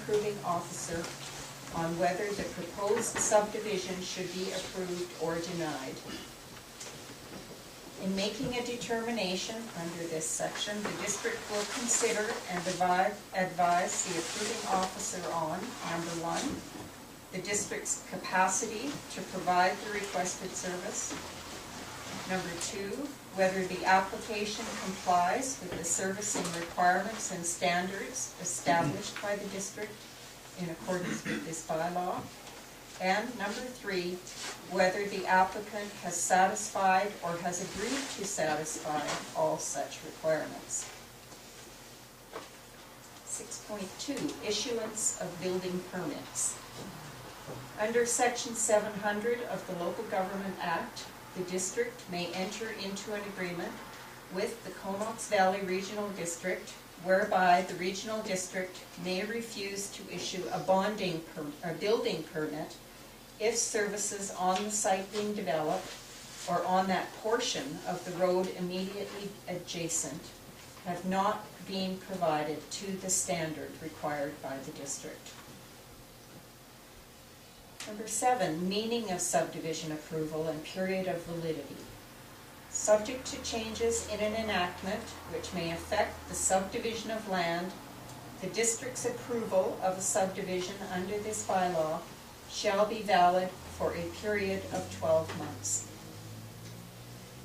approving officer on whether the proposed subdivision should be approved or denied. In making a determination under this section, the district will consider and advise the approving officer on, number one, the district's capacity to provide the requested service. Number two, whether the application complies with the servicing requirements and standards established by the district in accordance with this bylaw. And number three, whether the applicant has satisfied or has agreed to satisfy all such requirements. 6.2, issuance of building permits. Under Section 700 of the Local Government Act, the district may enter into an agreement with the Comox Valley Regional District whereby the regional district may refuse to issue a building permit if services on the site being developed or on that portion of the road immediately adjacent have not been provided to the standard required by the district. Number 7, meaning of subdivision approval and period of validity. Subject to changes in an enactment which may affect the subdivision of land, the district's approval of a subdivision under this bylaw shall be valid for a period of 12 months.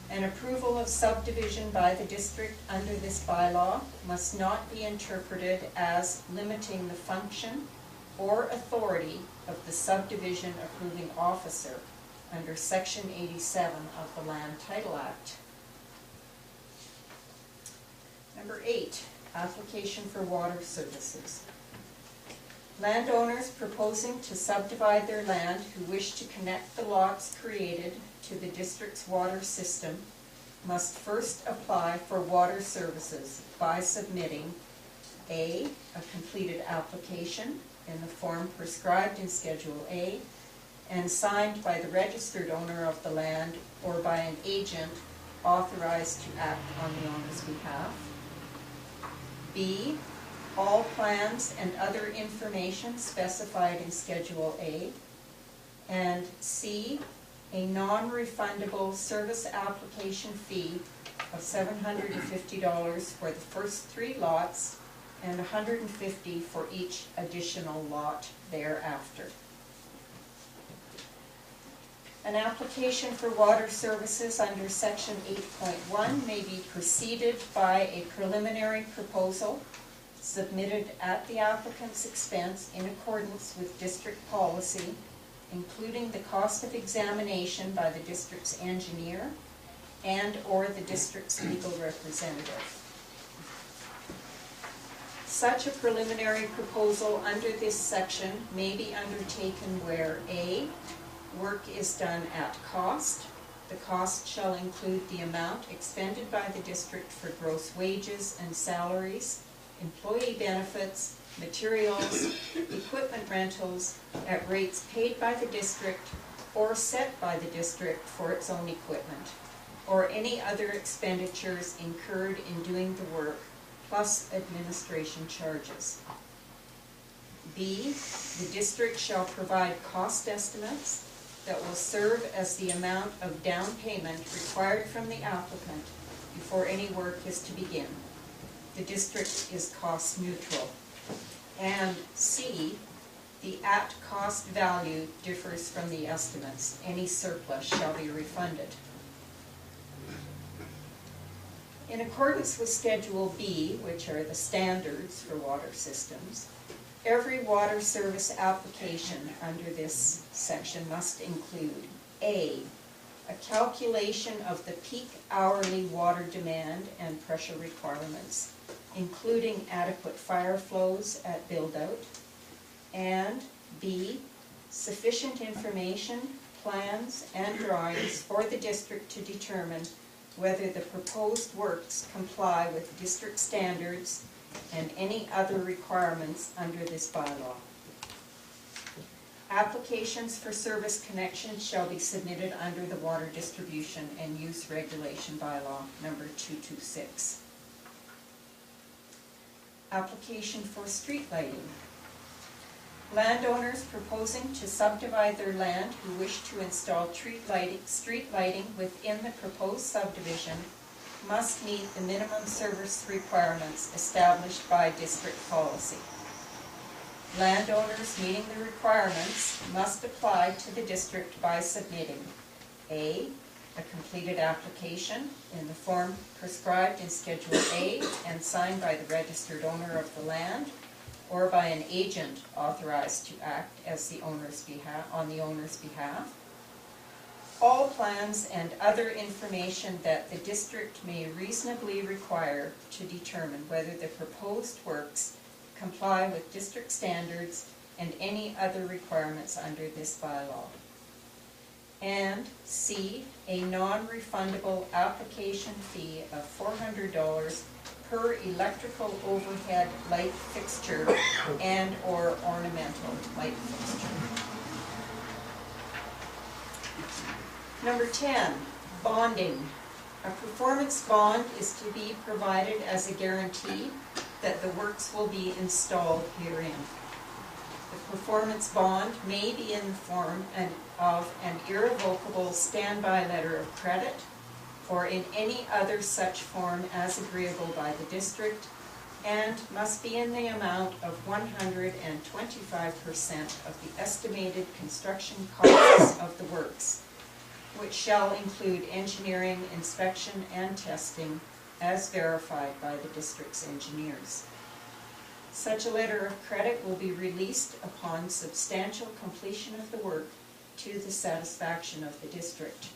An approval of subdivision by the district under this bylaw must not be interpreted as limiting the function or authority of the subdivision approving officer under Section 87 of the Land Title Act. Number 8, application for water services. Landowners proposing to subdivide their land who wish to connect the lots created to the district's water system must first apply for water services by submitting a completed application in the form prescribed in Schedule A and signed by the registered owner of the land or by an agent authorized to act on the owner's behalf. B, all plans and other information specified in Schedule A. And C, a non-refundable service application fee of $750 for the first 3 lots and $150 for each additional lot thereafter. An application for water services under Section 8.1 may be preceded by a preliminary proposal submitted at the applicant's expense in accordance with district policy, including the cost of examination by the district's engineer and or the district's legal representative. Such a preliminary proposal under this section may be undertaken where A, work is done at cost. The cost shall include the amount expended by the district for gross wages and salaries, employee benefits, materials, equipment rentals at rates paid by the district or set by the district for its own equipment, or any other expenditures incurred in doing the work, plus administration charges. B, the district shall provide cost estimates that will serve as the amount of down payment required from the applicant before any work is to begin. The district is cost neutral. And C, the at-cost value differs from the estimates. Any surplus shall be refunded. In accordance with Schedule B, which are the standards for water systems, every water service application under this section must include A, a calculation of the peak hourly water demand and pressure requirements, including adequate fire flows at build-out, and B, sufficient information, plans, and drawings for the district to determine whether the proposed works comply with district standards and any other requirements under this bylaw. Applications for service connections shall be submitted under the Water Distribution and Use Regulation Bylaw number 226. Application for street lighting. Landowners proposing to subdivide their land who wish to install street lighting within the proposed subdivision must meet the minimum service requirements established by district policy. Landowners meeting the requirements must apply to the district by submitting A completed application in the form prescribed in Schedule A and signed by the registered owner of the land or by an agent authorized to act as the owner's on the owner's behalf. All plans and other information that the district may reasonably require to determine whether the proposed works comply with district standards and any other requirements under this bylaw. And C, a non-refundable application fee of $400 per electrical overhead light fixture and or ornamental light fixture. Number 10, bonding. A performance bond is to be provided as a guarantee that the works will be installed herein. The performance bond may be in the form of an irrevocable standby letter of credit or in any other such form as agreeable by the district, and must be in the amount of 125% of the estimated construction costs of the works, which shall include engineering, inspection, and testing as verified by the district's engineers. Such a letter of credit will be released upon substantial completion of the work to the satisfaction of the district.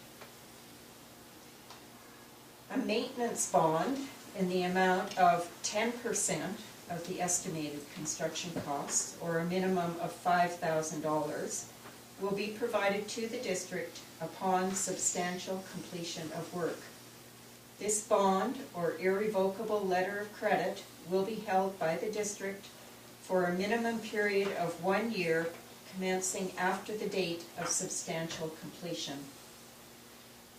A maintenance bond in the amount of 10% of the estimated construction costs, or a minimum of $5,000, will be provided to the district upon substantial completion of work. This bond or irrevocable letter of credit will be held by the district for a minimum period of 1 year commencing after the date of substantial completion.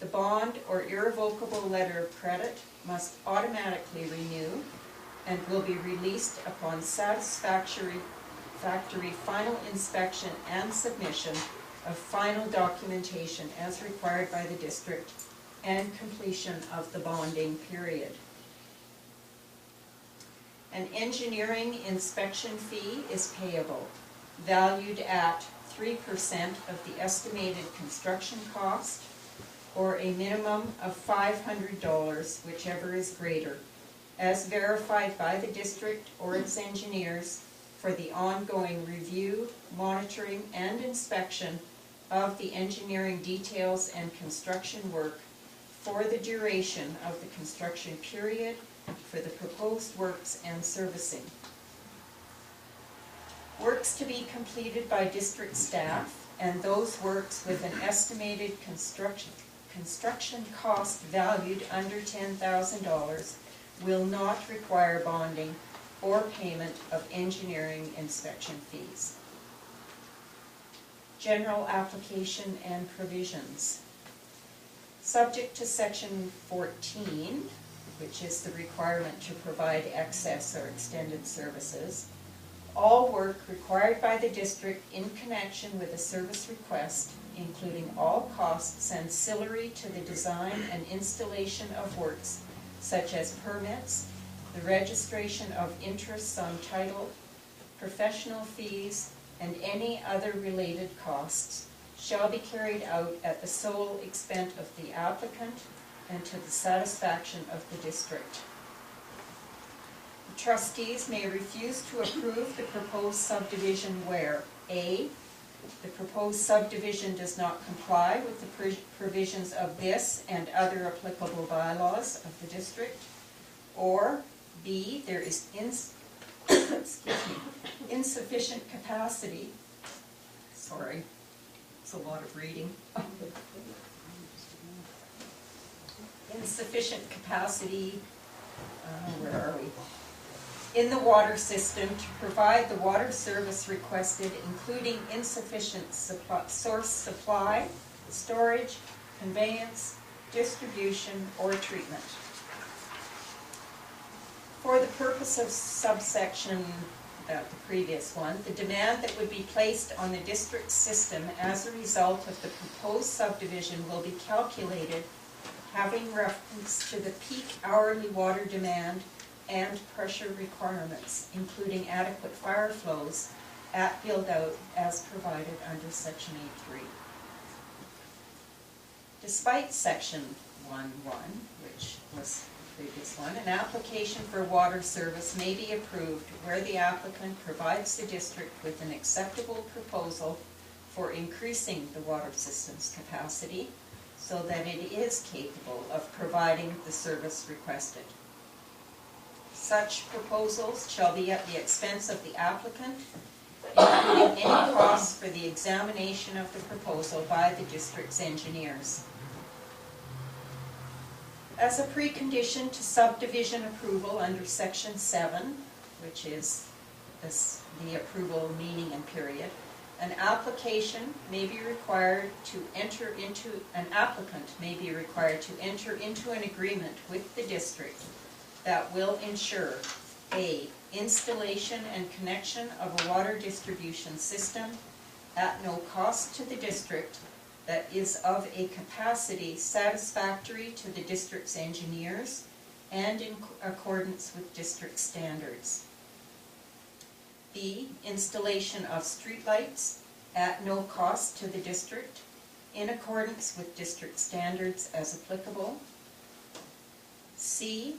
The bond or irrevocable letter of credit must automatically renew and will be released upon satisfactory final inspection and submission of final documentation as required by the district and completion of the bonding period. An engineering inspection fee is payable, valued at 3% of the estimated construction cost, or a minimum of $500, whichever is greater, as verified by the district or its engineers for the ongoing review, monitoring, and inspection of the engineering details and construction work for the duration of the construction period for the proposed works and servicing. Works to be completed by district staff and those works with an estimated construction cost valued under $10,000 will not require bonding or payment of engineering inspection fees. General application and provisions. Subject to Section 14, which is the requirement to provide excess or extended services, all work required by the district in connection with a service request, including all costs ancillary to the design and installation of works, such as permits, the registration of interests on title, professional fees, and any other related costs, shall be carried out at the sole expense of the applicant and to the satisfaction of the district. The trustees may refuse to approve the proposed subdivision where A, the proposed subdivision does not comply with the provisions of this and other applicable bylaws of the district, or B, there is insufficient capacity. Sorry, it's a lot of reading. Insufficient capacity, where are we? In the water system to provide the water service requested, including insufficient source supply, storage, conveyance, distribution, or treatment. For the purpose of subsection about the previous one, the demand that would be placed on the district's system as a result of the proposed subdivision will be calculated having reference to the peak hourly water demand and pressure requirements, including adequate fire flows at build-out as provided under Section 8.3. Despite Section 1.1, which was the previous one, an application for water service may be approved where the applicant provides the district with an acceptable proposal for increasing the water system's capacity so that it is capable of providing the service requested. Such proposals shall be at the expense of the applicant, including any costs for the examination of the proposal by the district's engineers. As a precondition to subdivision approval under Section 7, which is the approval meaning and period, an applicant may be required to enter into an agreement with the district that will ensure A, installation and connection of a water distribution system at no cost to the district that is of a capacity satisfactory to the district's engineers and in accordance with district standards. B, installation of streetlights at no cost to the district in accordance with district standards as applicable. C,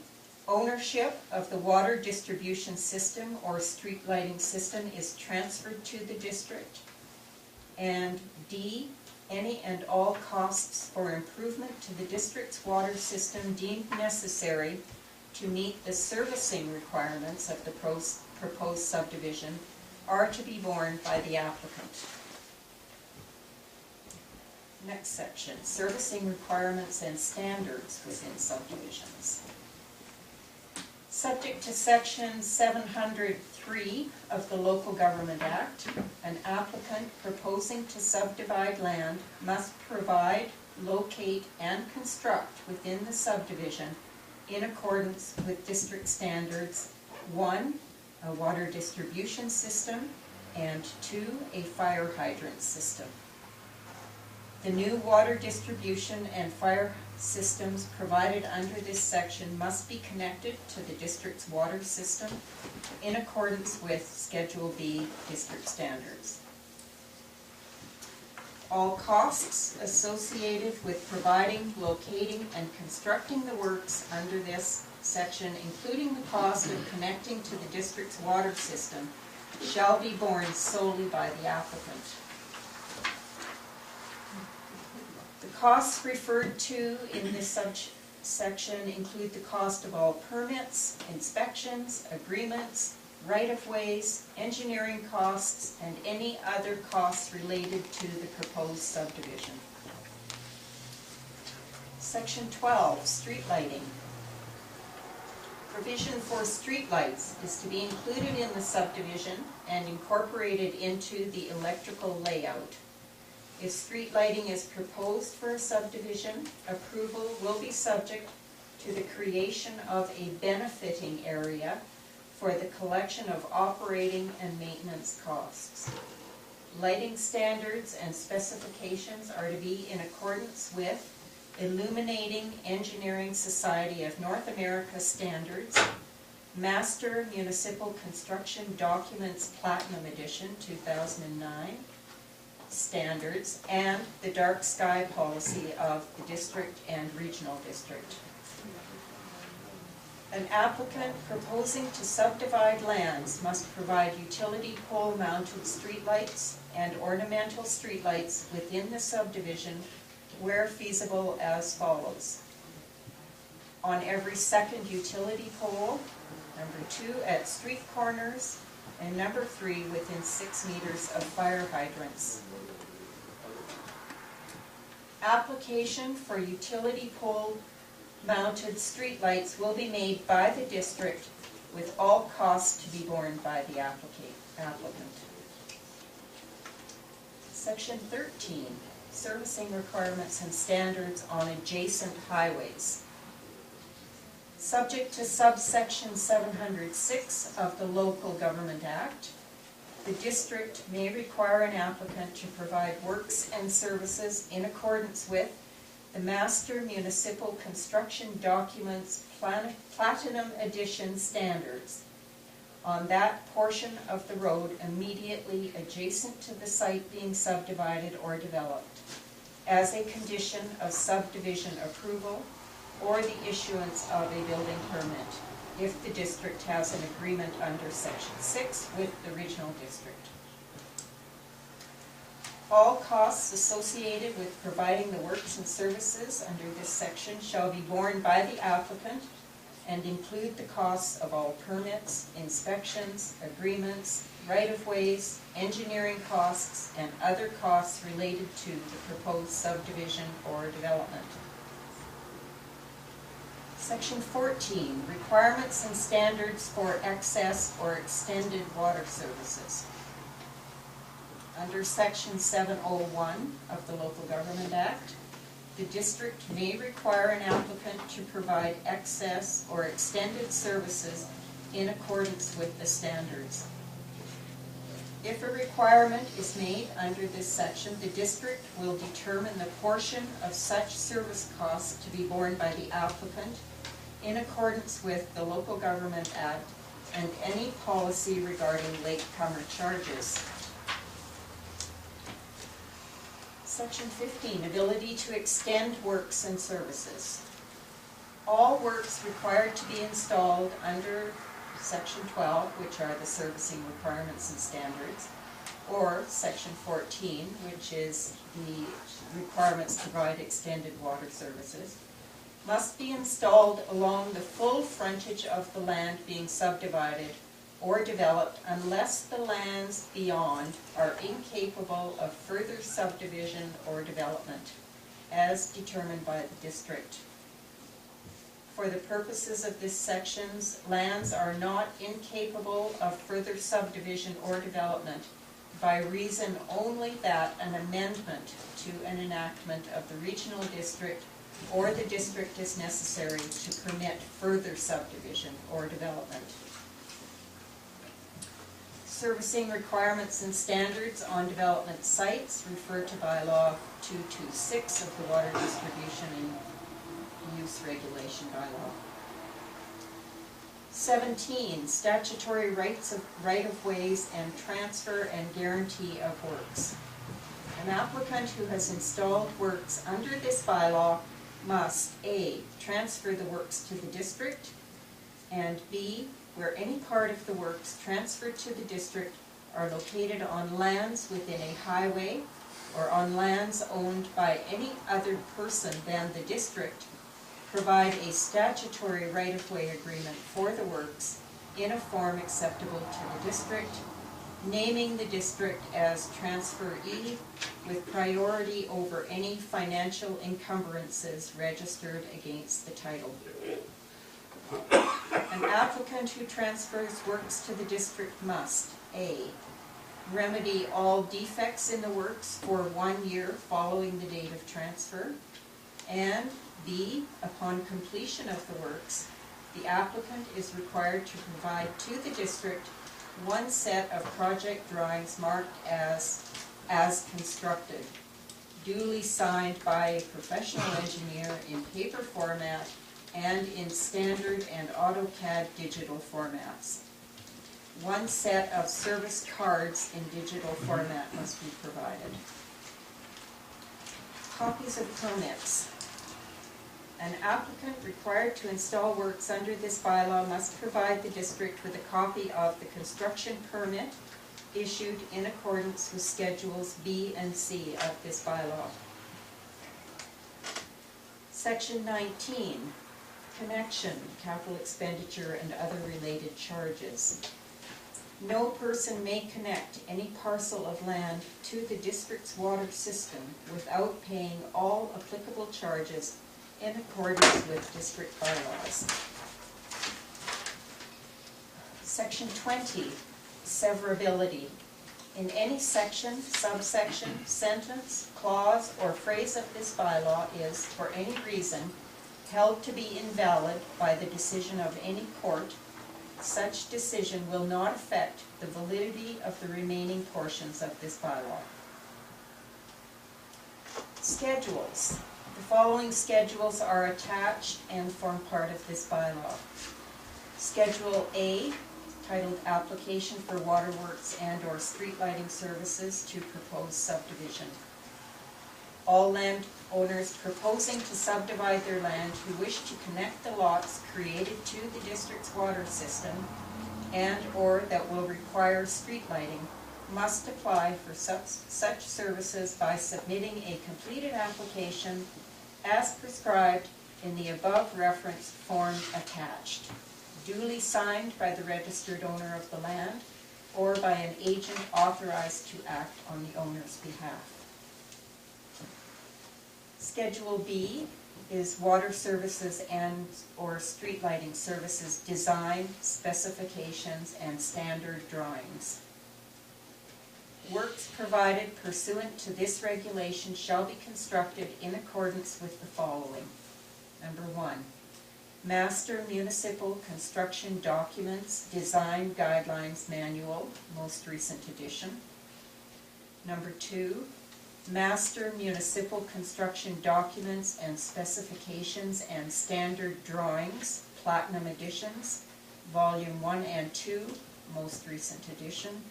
ownership of the water distribution system or street lighting system is transferred to the district. And D, any and all costs for improvement to the district's water system deemed necessary to meet the servicing requirements of the proposed subdivision are to be borne by the applicant. Next section, servicing requirements and standards within subdivisions. Subject to Section 703 of the Local Government Act, an applicant proposing to subdivide land must provide, locate, and construct within the subdivision in accordance with district standards: 1, a water distribution system, and 2, a fire hydrant system. The new water distribution and fire systems provided under this section must be connected to the district's water system in accordance with Schedule B district standards. All costs associated with providing, locating, and constructing the works under this section, including the cost of connecting to the district's water system, shall be borne solely by the applicant. The costs referred to in this subsection include the cost of all permits, inspections, agreements, right-of-ways, engineering costs, and any other costs related to the proposed subdivision. Section 12, street lighting. Provision for street lights is to be included in the subdivision and incorporated into the electrical layout. If street lighting is proposed for a subdivision, approval will be subject to the creation of a benefiting area for the collection of operating and maintenance costs. Lighting standards and specifications are to be in accordance with Illuminating Engineering Society of North America standards, Master Municipal Construction Documents Platinum Edition 2009 standards, and the dark sky policy of the district and regional district. An applicant proposing to subdivide lands must provide utility pole mounted streetlights and ornamental streetlights within the subdivision where feasible as follows. On every second utility pole, number 2 at street corners, and number 3 within 6 meters of fire hydrants. Application for utility pole mounted streetlights will be made by the district with all costs to be borne by the applicant. Section 13, servicing requirements and standards on adjacent highways. Subject to subsection 706 of the Local Government Act, the district may require an applicant to provide works and services in accordance with the Master Municipal Construction Documents Platinum Edition standards on that portion of the road immediately adjacent to the site being subdivided or developed, as a condition of subdivision approval or the issuance of a building permit, if the district has an agreement under Section 6 with the regional district. All costs associated with providing the works and services under this section shall be borne by the applicant and include the costs of all permits, inspections, agreements, right-of-ways, engineering costs, and other costs related to the proposed subdivision or development. Section 14, requirements and standards for excess or extended water services. Under Section 701 of the Local Government Act, the district may require an applicant to provide excess or extended services in accordance with the standards. If a requirement is made under this section, the district will determine the portion of such service costs to be borne by the applicant in accordance with the Local Government Act and any policy regarding latecomer charges. Section 15, ability to extend works and services. All works required to be installed under Section 12, which are the servicing requirements and standards, or Section 14, which is the requirements to provide extended water services, must be installed along the full frontage of the land being subdivided or developed unless the lands beyond are incapable of further subdivision or development, as determined by the district. For the purposes of this section, lands are not incapable of further subdivision or development by reason only that an amendment to an enactment of the regional district or the district is necessary to permit further subdivision or development. Servicing requirements and standards on development sites refer to bylaw 226 of the Water Distribution and Use Regulation bylaw. 17, statutory rights of right-of-ways and transfer and guarantee of works. An applicant who has installed works under this bylaw must A, transfer the works to the district, and B, where any part of the works transferred to the district are located on lands within a highway or on lands owned by any other person than the district, provide a statutory right-of-way agreement for the works in a form acceptable to the district, naming the district as transferee with priority over any financial encumbrances registered against the title. An applicant who transfers works to the district must A, remedy all defects in the works for 1 year following the date of transfer, and B, upon completion of the works, the applicant is required to provide to the district one set of project drawings marked as constructed, duly signed by a professional engineer in paper format and in standard and AutoCAD digital formats. One set of service cards in digital format must be provided. Copies of permits. An applicant required to install works under this bylaw must provide the district with a copy of the construction permit issued in accordance with Schedules B and C of this bylaw. Section 19, connection, capital expenditure, and other related charges. No person may connect any parcel of land to the district's water system without paying all applicable charges in accordance with district bylaws. Section 20, severability. In any section, subsection, sentence, clause, or phrase of this bylaw is, for any reason, held to be invalid by the decision of any court, such decision will not affect the validity of the remaining portions of this bylaw. Schedules. The following schedules are attached and form part of this bylaw. Schedule A, titled Application for Waterworks and/or Street Lighting Services to Proposed Subdivision. All landowners proposing to subdivide their land who wish to connect the lots created to the district's water system and/or that will require street lighting must apply for such services by submitting a completed application as prescribed in the above referenced form attached, duly signed by the registered owner of the land or by an agent authorized to act on the owner's behalf. Schedule B is water services and/or street lighting services design, specifications, and standard drawings. Works provided pursuant to this regulation shall be constructed in accordance with the following. Number 1, Master Municipal Construction Documents, Design Guidelines Manual, most recent edition. Number 2, Master Municipal Construction Documents and Specifications and Standard Drawings, Platinum Editions, Volume 1 and 2, most recent edition.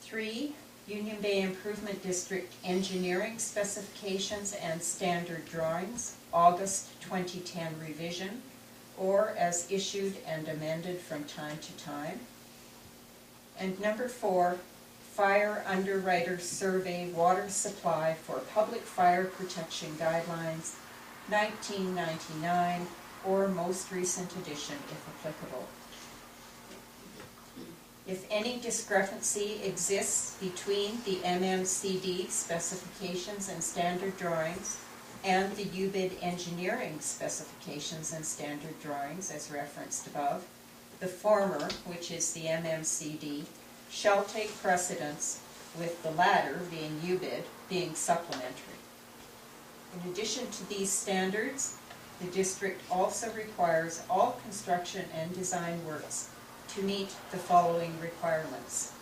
3, Union Bay Improvement District Engineering Specifications and Standard Drawings, August 2010 revision, or as issued and amended from time to time. And number 4, Fire Underwriter Survey Water Supply for Public Fire Protection Guidelines, 1999, or most recent edition if applicable. If any discrepancy exists between the MMCD specifications and standard drawings and the UBID engineering specifications and standard drawings as referenced above, the former, which is the MMCD, shall take precedence, with the latter, being UBID, being supplementary. In addition to these standards, the district also requires all construction and design works to meet the following requirements.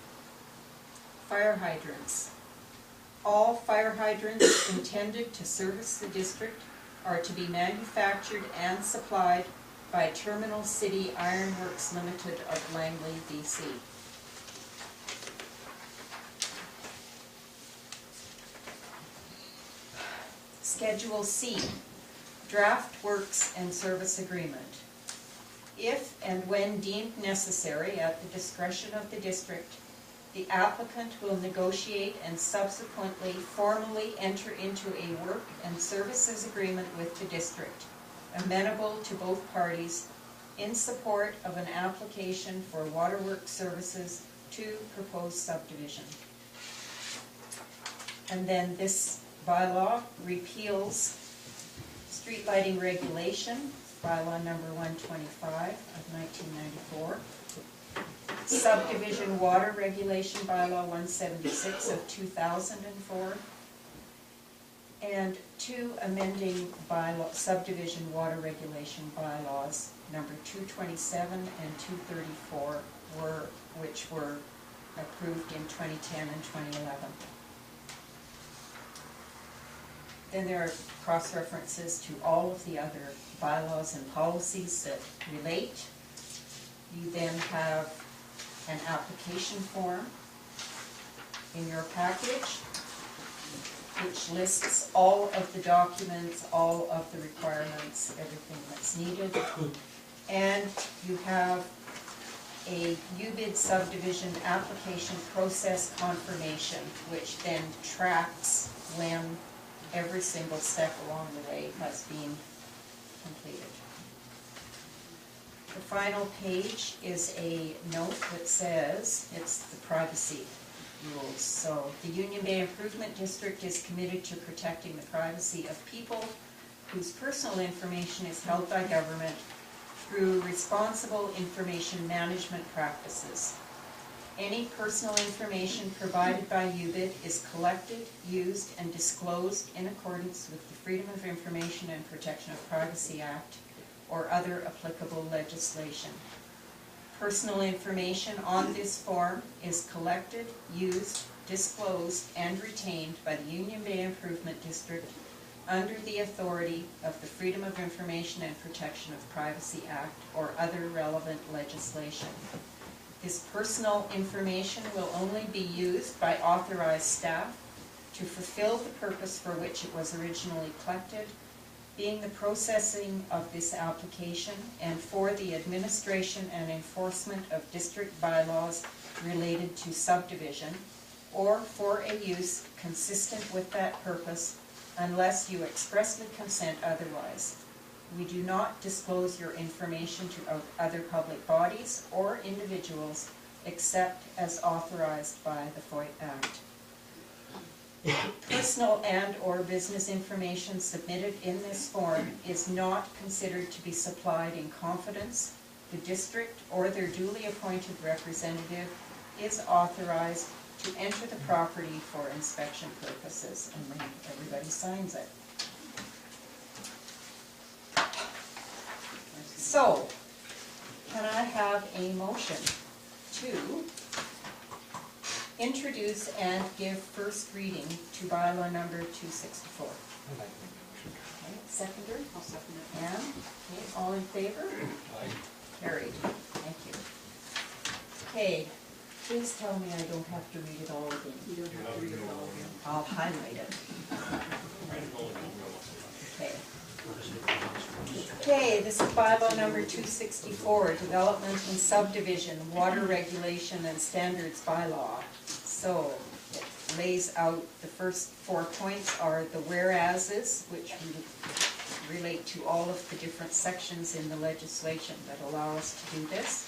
Fire hydrants. All fire hydrants intended to service the district are to be manufactured and supplied by Terminal City Ironworks Limited of Langley, BC. Schedule C, Draft Works and Service Agreement. If and when deemed necessary at the discretion of the district, the applicant will negotiate and subsequently formally enter into a work and services agreement with the district, amenable to both parties, in support of an application for waterworks services to proposed subdivision. And then this bylaw repeals street lighting regulation, bylaw number 125 of 1994, subdivision water regulation bylaw 176 of 2004, and 2 amending bylaw subdivision water regulation bylaws number 227 and 234 which were approved in 2010 and 2011. Then there are cross-references to all of the other bylaws and policies that relate. You then have an application form in your package which lists all of the documents, all of the requirements, everything that's needed. And you have a UBID subdivision application process confirmation, which then tracks when every single step along the way has been completed. The final page is a note that says it's the privacy rules. So the Union Bay Improvement District is committed to protecting the privacy of people whose personal information is held by government through responsible information management practices. Any personal information provided by UBID is collected, used, and disclosed in accordance with the Freedom of Information and Protection of Privacy Act or other applicable legislation. Personal information on this form is collected, used, disclosed, and retained by the Union Bay Improvement District under the authority of the Freedom of Information and Protection of Privacy Act or other relevant legislation. This personal information will only be used by authorized staff to fulfill the purpose for which it was originally collected, being the processing of this application and for the administration and enforcement of district bylaws related to subdivision, or for a use consistent with that purpose unless you expressly consent otherwise. We do not disclose your information to other public bodies or individuals except as authorized by the FOIP Act. Personal and/or business information submitted in this form is not considered to be supplied in confidence. The district or their duly appointed representative is authorized to enter the property for inspection purposes, and then everybody signs it. So, can I have a motion to introduce and give first reading to bylaw number 264? Okay, seconder? I'll second it. Ann? Okay, all in favor? Aye. Carried. Thank you. Okay, please tell me I don't have to read it all again. You don't have to read it all again. I'll highlight it. Okay. Okay, this is bylaw number 264, Development and Subdivision, Water Regulation and Standards Bylaw. So, it lays out, the first 4 points are the whereases, which relate to all of the different sections in the legislation that allow us to do this.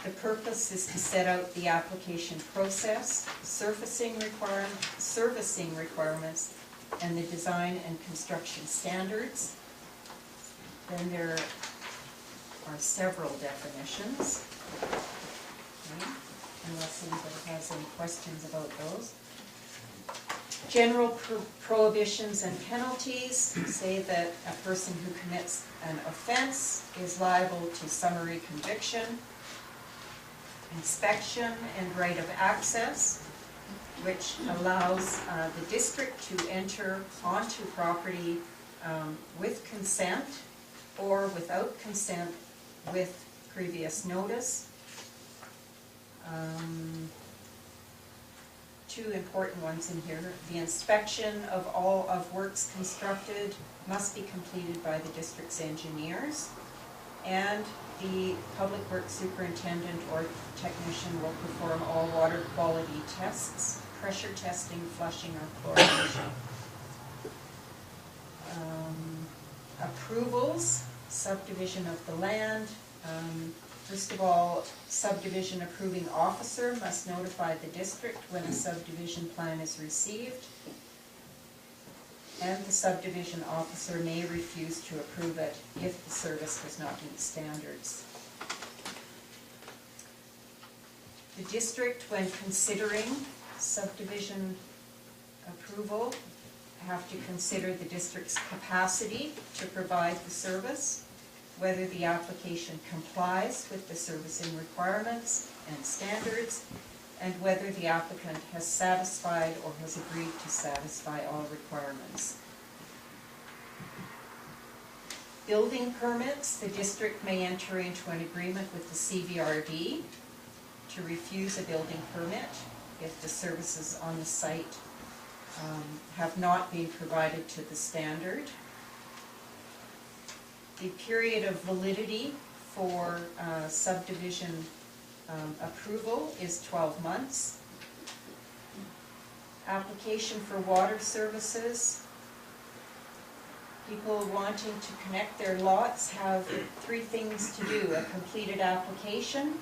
The purpose is to set out the application process, servicing requirements, and the design and construction standards. Then there are several definitions, okay, unless anybody has any questions about those. General prohibitions and penalties say that a person who commits an offense is liable to summary conviction. Inspection and right of access, which allows the district to enter onto property with consent or without consent with previous notice. Two important ones in here. The inspection of all of works constructed must be completed by the district's engineers, and the public works superintendent or technician will perform all water quality tests, pressure testing, flushing, or chlorination. Approvals, subdivision of the land. First of all, subdivision approving officer must notify the district when a subdivision plan is received, and the subdivision officer may refuse to approve it if the service does not meet standards. The district, when considering subdivision approval, have to consider the district's capacity to provide the service, whether the application complies with the servicing requirements and standards, and whether the applicant has satisfied or has agreed to satisfy all requirements. Building permits, the district may enter into an agreement with the CVRD to refuse a building permit if the services on the site have not been provided to the standard. The period of validity for subdivision approval is 12 months. Application for water services. People wanting to connect their lots have 3 things to do: a completed application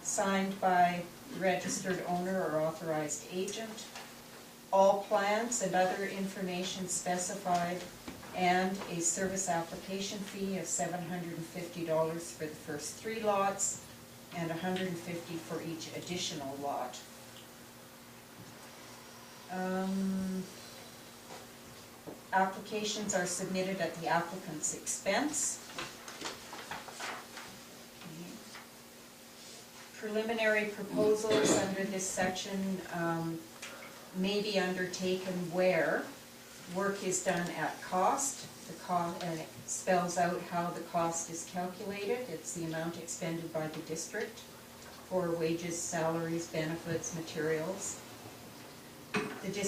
signed by the registered owner or authorized agent, all plans and other information specified, and a service application fee of $750 for the first 3 lots, and $150 for each additional lot. Applications are submitted at the applicant's expense. Preliminary proposals under this section may be undertaken where work is done at cost. And it spells out how the cost is calculated. It's the amount expended by the district for wages, salaries, benefits, materials.